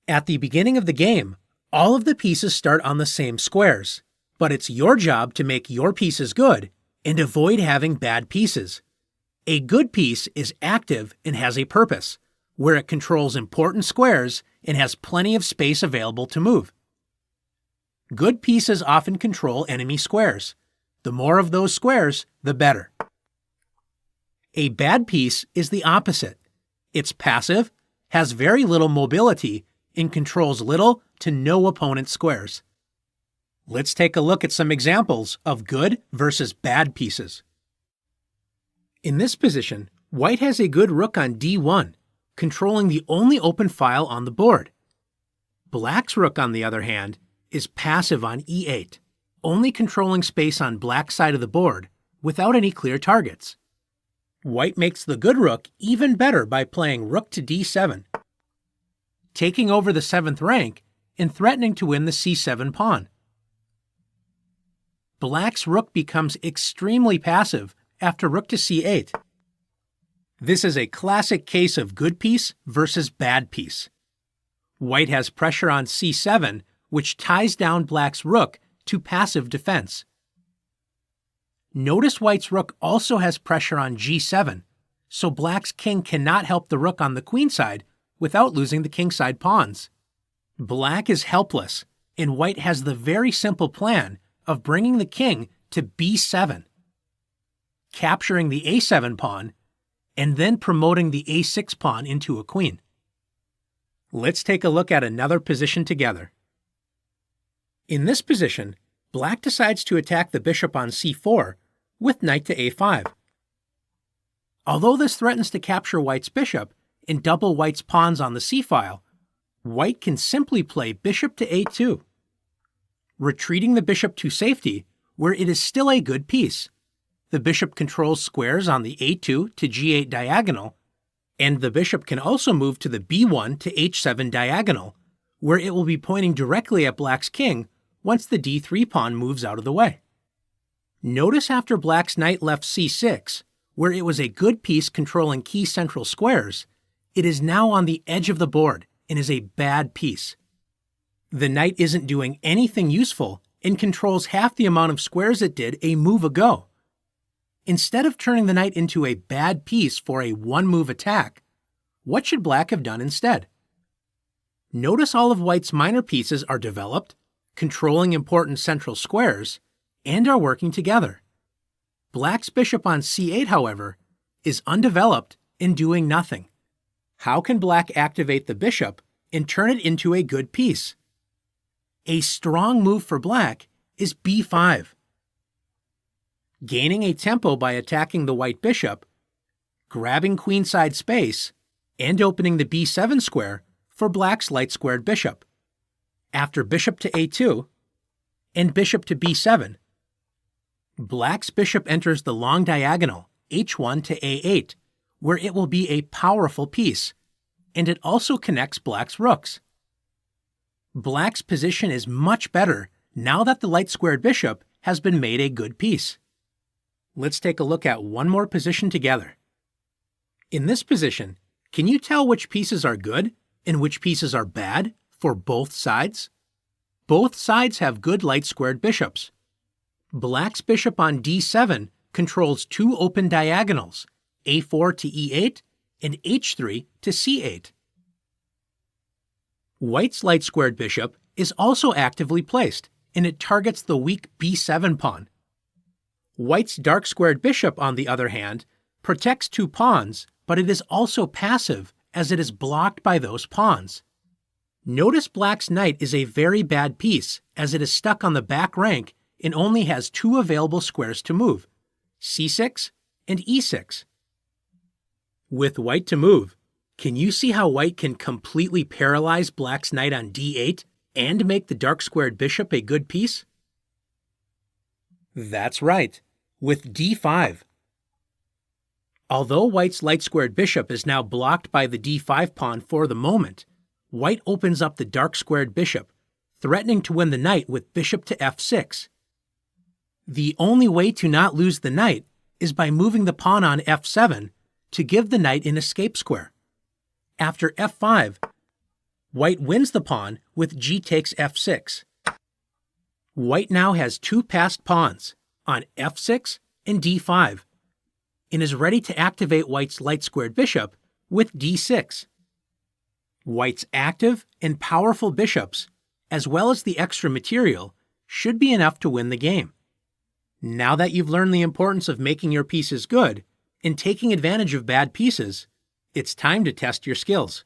At the beginning of the game, all of the pieces start on the same squares, but it's your job to make your pieces good and avoid having bad pieces. A good piece is active and has a purpose, where it controls important squares and has plenty of space available to move. Good pieces often control enemy squares. The more of those squares, the better. A bad piece is the opposite. It's passive, has very little mobility, and controls little to no opponent squares. Let's take a look at some examples of good versus bad pieces. In this position, White has a good rook on d1, controlling the only open file on the board. Black's rook, on the other hand, is passive on e8, only controlling space on Black's side of the board without any clear targets. White makes the good rook even better by playing rook to d7, taking over the 7th rank and threatening to win the c7 pawn. Black's rook becomes extremely passive after rook to c8. This is a classic case of good piece versus bad piece. White has pressure on c7, which ties down Black's rook to passive defense. Notice White's rook also has pressure on g7, so Black's king cannot help the rook on the queen side without losing the kingside pawns. Black is helpless, and White has the very simple plan of bringing the king to b7, capturing the a7 pawn, and then promoting the a6 pawn into a queen. Let's take a look at another position together. In this position, Black decides to attack the bishop on c4 with knight to a5. Although this threatens to capture White's bishop and double White's pawns on the c-file, White can simply play bishop to a2, retreating the bishop to safety, where it is still a good piece. The bishop controls squares on the a2 to g8 diagonal, and the bishop can also move to the b1 to h7 diagonal, where it will be pointing directly at Black's king once the d3 pawn moves out of the way. Notice after Black's knight left c6, where it was a good piece controlling key central squares, it is now on the edge of the board and is a bad piece. The knight isn't doing anything useful and controls half the amount of squares it did a move ago. Instead of turning the knight into a bad piece for a one-move attack, what should Black have done instead? Notice all of White's minor pieces are developed, controlling important central squares, and are working together. Black's bishop on c8, however, is undeveloped and doing nothing. How can Black activate the bishop and turn it into a good piece? A strong move for Black is b5. Gaining a tempo by attacking the white bishop, grabbing queenside space, and opening the b7 square for Black's light-squared bishop. After bishop to a2 and bishop to b7, Black's bishop enters the long diagonal h1 to a8, where it will be a powerful piece, and it also connects Black's rooks. Black's position is much better now that the light-squared bishop has been made a good piece. Let's take a look at one more position together. In this position, can you tell which pieces are good and which pieces are bad for both sides? Both sides have good light-squared bishops. Black's bishop on d7 controls two open diagonals, a4 to e8 and h3 to c8. White's light-squared bishop is also actively placed, and it targets the weak b7 pawn. White's dark-squared bishop, on the other hand, protects two pawns, but it is also passive as it is blocked by those pawns. Notice Black's knight is a very bad piece as it is stuck on the back rank and only has two available squares to move, c6 and e6. With White to move, can you see how White can completely paralyze Black's knight on d8 and make the dark-squared bishop a good piece? That's right, with d5. Although White's light-squared bishop is now blocked by the d5 pawn for the moment, White opens up the dark-squared bishop, threatening to win the knight with bishop to f6. The only way to not lose the knight is by moving the pawn on f7 to give the knight an escape square. After f5, White wins the pawn with g takes f6. White now has two passed pawns on f6 and d5, and is ready to activate White's light-squared bishop with d6. White's active and powerful bishops, as well as the extra material, should be enough to win the game. Now that you've learned the importance of making your pieces good and taking advantage of bad pieces, it's time to test your skills.